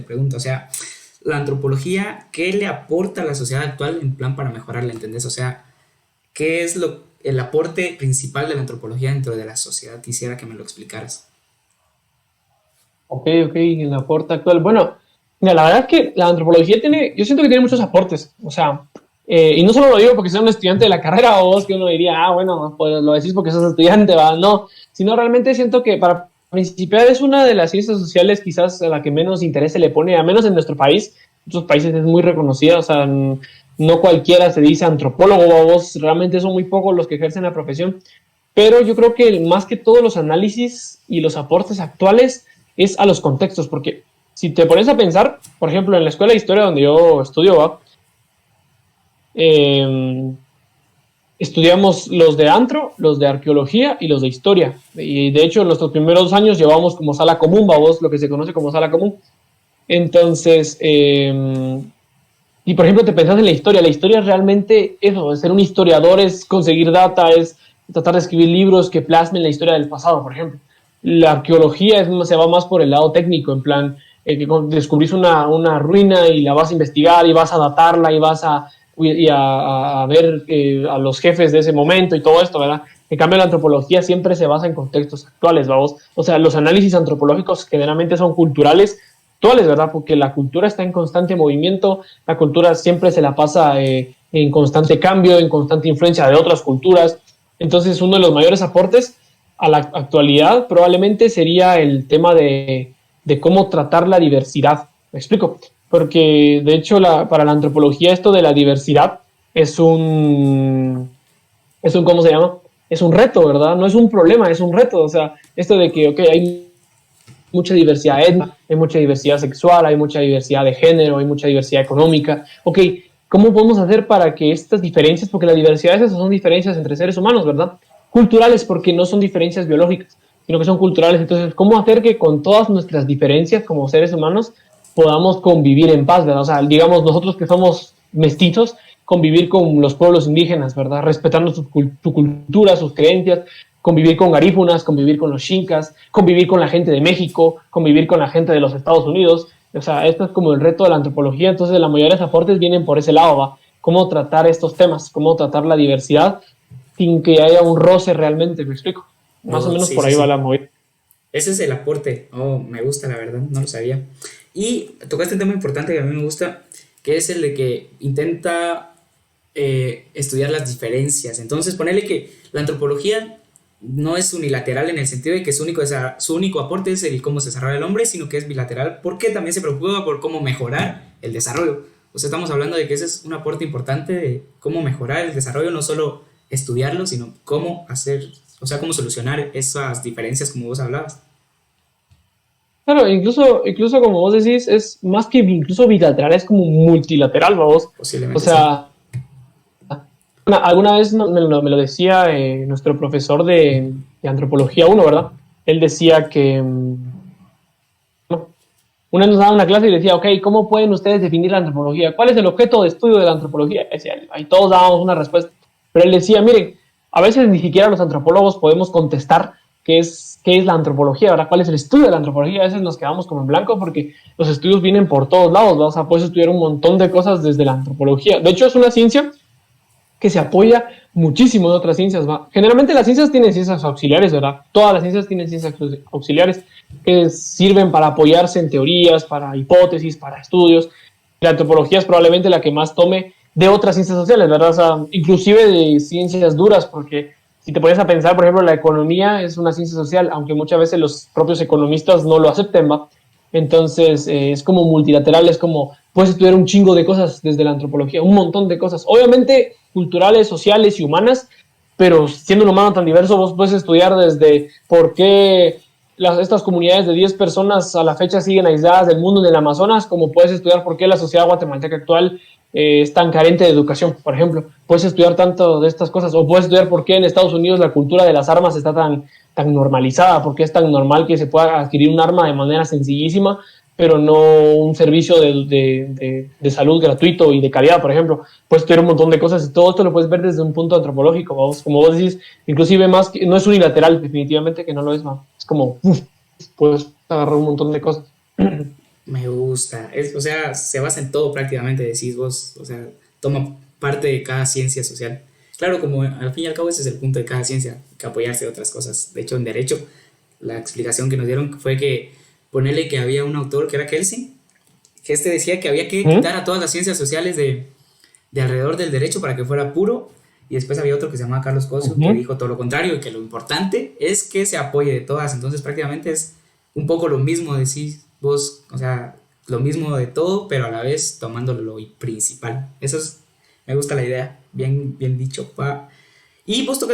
pregunto, o sea, la antropología, ¿qué le aporta a la sociedad actual en plan para mejorarla, ¿entendés? O sea, ¿qué es el aporte principal de la antropología dentro de la sociedad? Quisiera que me lo explicaras. Ok, en la aporte actual. Bueno, mira, la verdad es que la antropología tiene, yo siento que tiene muchos aportes. O sea, y no solo lo digo porque soy un estudiante de la carrera o vos que uno diría, ah, bueno, pues lo decís porque sos estudiante, va, no, sino realmente siento que para principiar es una de las ciencias sociales quizás a la que menos interés se le pone, a menos en nuestro país. En otros países es muy reconocida, o sea, no cualquiera se dice antropólogo, o vos, realmente son muy pocos los que ejercen la profesión. Pero yo creo que más que todos los análisis y los aportes actuales es a los contextos, porque si te pones a pensar, por ejemplo, en la escuela de historia donde yo estudio, ¿va? Eh, estudiamos los de antro, los de arqueología y los de historia. Y de hecho, en nuestros primeros años llevamos como sala común, vamos, lo que se conoce como sala común. Entonces, y por ejemplo, te pensás en la historia es realmente eso, es ser un historiador, es conseguir data, es tratar de escribir libros que plasmen la historia del pasado, por ejemplo. La arqueología se va más por el lado técnico, en plan, que descubrís una ruina y la vas a investigar y vas a datarla y a ver a los jefes de ese momento y todo esto, ¿verdad? En cambio, la antropología siempre se basa en contextos actuales, vamos. O sea, los análisis antropológicos generalmente son culturales, actuales, ¿verdad? Porque la cultura está en constante movimiento, la cultura siempre se la pasa en constante cambio, en constante influencia de otras culturas. Entonces, uno de los mayores aportes a la actualidad probablemente sería el tema de cómo tratar la diversidad. ¿Me explico? Porque, de hecho, para la antropología esto de la diversidad es un, ¿cómo se llama? Es un reto, ¿verdad? No es un problema, es un reto. O sea, esto de que, ok, hay mucha diversidad étnica, hay mucha diversidad sexual, hay mucha diversidad de género, hay mucha diversidad económica. Ok, ¿cómo podemos hacer para que estas diferencias, porque las diversidades esas son diferencias entre seres humanos, ¿verdad? Culturales, porque no son diferencias biológicas, sino que son culturales. Entonces, ¿cómo hacer que con todas nuestras diferencias como seres humanos podamos convivir en paz, ¿verdad? O sea, digamos, nosotros que somos mestizos, convivir con los pueblos indígenas, ¿verdad? Respetando su cultura, sus creencias, convivir con garífunas, convivir con los chincas, convivir con la gente de México, convivir con la gente de los Estados Unidos. O sea, esto es como el reto de la antropología. Entonces, la mayoría de los aportes vienen por ese lado, ¿va? Cómo tratar estos temas, cómo tratar la diversidad sin que haya un roce realmente, ¿me explico? Más o Oh, menos sí, por sí, ahí va sí. la movida. Ese es el aporte. Oh, me gusta, la verdad, no lo sabía. Y tocaste un tema importante que a mí me gusta, que es el de que intenta estudiar las diferencias. Entonces, ponerle que la antropología no es unilateral en el sentido de que su único aporte es el cómo se desarrolla el hombre, sino que es bilateral porque también se preocupa por cómo mejorar el desarrollo. O sea, estamos hablando de que ese es un aporte importante de cómo mejorar el desarrollo, no solo estudiarlo, sino cómo hacer, o sea, cómo solucionar esas diferencias como vos hablabas. Claro, incluso como vos decís, es más que incluso bilateral, es como multilateral, vos. O Posiblemente sí. sea, alguna vez me lo decía nuestro profesor de Antropología uno, ¿verdad? Él decía que una vez nos daba una clase y decía, ok, ¿cómo pueden ustedes definir la antropología? ¿Cuál es el objeto de estudio de la antropología? Decía, ahí todos dábamos una respuesta. Pero él decía, miren, a veces ni siquiera los antropólogos podemos contestar qué es la antropología, ¿verdad? ¿Cuál es el estudio de la antropología? A veces nos quedamos como en blanco porque los estudios vienen por todos lados, ¿verdad? O sea, puedes estudiar un montón de cosas desde la antropología. De hecho, es una ciencia que se apoya muchísimo de otras ciencias. ¿Va? Generalmente las ciencias tienen ciencias auxiliares, ¿verdad? Todas las ciencias tienen ciencias auxiliares que sirven para apoyarse en teorías, para hipótesis, para estudios. La antropología es probablemente la que más tome de otras ciencias sociales, ¿verdad? O sea, inclusive de ciencias duras, porque si te pones a pensar, por ejemplo, la economía es una ciencia social, aunque muchas veces los propios economistas no lo acepten, ¿va? Entonces, es como multilateral, es como puedes estudiar un chingo de cosas desde la antropología, un montón de cosas. Obviamente culturales, sociales y humanas, pero siendo un humano tan diverso, vos puedes estudiar desde por qué estas comunidades de 10 personas a la fecha siguen aisladas del mundo en el Amazonas, como puedes estudiar por qué la sociedad guatemalteca actual es tan carente de educación, por ejemplo. Puedes estudiar tanto de estas cosas, o puedes estudiar por qué en Estados Unidos la cultura de las armas está tan normalizada, porque es tan normal que se pueda adquirir un arma de manera sencillísima, pero no un servicio de salud gratuito y de calidad, por ejemplo. Puedes estudiar un montón de cosas y todo esto lo puedes ver desde un punto antropológico, ¿vamos? Como vos decís, inclusive más, que, no es unilateral, definitivamente que no lo es, ¿no? Es como, puedes agarrar un montón de cosas. Me gusta. O sea, se basa en todo prácticamente, decís vos. O sea, toma parte de cada ciencia social. Claro, como al fin y al cabo ese es el punto de cada ciencia, que apoyarse de otras cosas. De hecho, en derecho, la explicación que nos dieron fue que ponerle que había un autor que era Kelsen, que este decía que había que ¿Mm? quitar a todas las ciencias sociales de alrededor del derecho para que fuera puro. Y después había otro que se llamaba Carlos Cosio que Ujú. dijo todo lo contrario y que lo importante es que se apoye de todas. Entonces prácticamente es un poco lo mismo, decís vos, o sea, lo mismo de todo, pero a la vez tomándolo lo principal. Me gusta la idea, bien, bien dicho, pa. Y vos